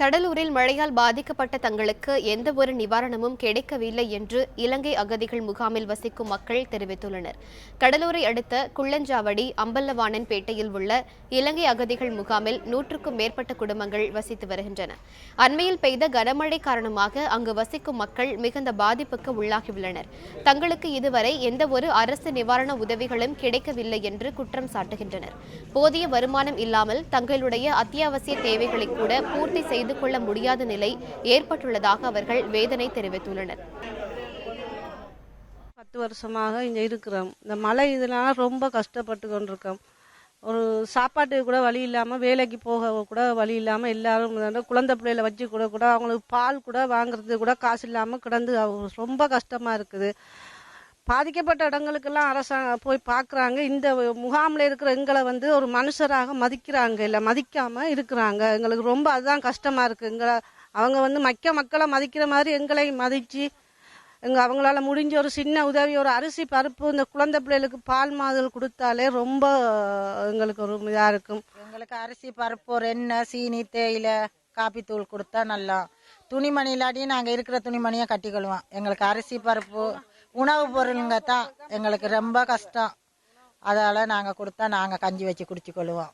கடலூரில் மழையால் பாதிக்கப்பட்ட தங்களுக்கு எந்தவொரு நிவாரணமும் கிடைக்கவில்லை என்று இலங்கை அகதிகள் முகாமில் வசிக்கும் மக்கள் தெரிவித்துள்ளனர். கடலூரை அடுத்த குள்ளஞ்சாவடி அம்பலவாணன் பேட்டையில் உள்ள இலங்கை அகதிகள் முகாமில் 100க்கும் மேற்பட்ட குடும்பங்கள் வசித்து வருகின்றன. அண்மையில் பெய்த கனமழை காரணமாக அங்கு வசிக்கும் மக்கள் மிகுந்த பாதிப்புக்கு உள்ளாகியுள்ளனர். தங்களுக்கு இதுவரை எந்தவொரு அரசு நிவாரண உதவிகளும் கிடைக்கவில்லை என்று குற்றம் சாட்டுகின்றனர். போதிய வருமானம் இல்லாமல் தங்களுடைய அத்தியாவசிய தேவைகளை கூட பூர்த்தி செய்து கொள்ள முடியாத நிலை ஏற்பட்டுள்ளதாக அவர்கள் வேதனை தெரிவித்துள்ளனர். 10 வருஷமாக இங்க இருக்கிறோம். இந்த மழை இதனால ரொம்ப கஷ்டப்பட்டு கொண்டிருக்கோம். ஒரு சாப்பாட்டுக்கு கூட வழி இல்லாம, வேலைக்கு போக கூட வழி இல்லாம எல்லாரும் குழந்தை பிள்ளைகளை வச்சு கூட அவங்களுக்கு பால் கூட வாங்குறது கூட காசு இல்லாம கிடந்து ரொம்ப கஷ்டமா இருக்குது. பாதிக்கப்பட்ட இடங்களுக்கெல்லாம் அரசாங்கம் போய் பார்க்குறாங்க. இந்த முகாமில் இருக்கிற எங்களை ஒரு மனுஷராக மதிக்கிறாங்க, இல்லை மதிக்காம இருக்கிறாங்க. எங்களுக்கு ரொம்ப அதுதான் கஷ்டமா இருக்கு. அவங்க மக்களை மதிக்கிற மாதிரி எங்களையும் மதிச்சு அவங்களால முடிஞ்ச ஒரு சின்ன உதவி, ஒரு அரிசி பருப்பு, இந்த குழந்தை பிள்ளைகளுக்கு பால் மாதல் கொடுத்தாலே ரொம்ப எங்களுக்கு ஒரு இதா இருக்கும். எங்களுக்கு அரிசி பருப்பு, ஒரு எண்ணெய், சீனி, தேயிலை, காப்பி தூள் கொடுத்தா நல்லா. துணிமணி இல்லாட்டியும் நாங்கள் இருக்கிற துணிமணியை கட்டிக்கொள்வோம். எங்களுக்கு அரிசி பருப்பு உணவு பொருளுங்க தான் எங்களுக்கு ரொம்ப கஷ்டம். அதால நாங்கள் கொடுத்தா நாங்கள் கஞ்சி வச்சு குடிச்சு கொள்ளுவோம்.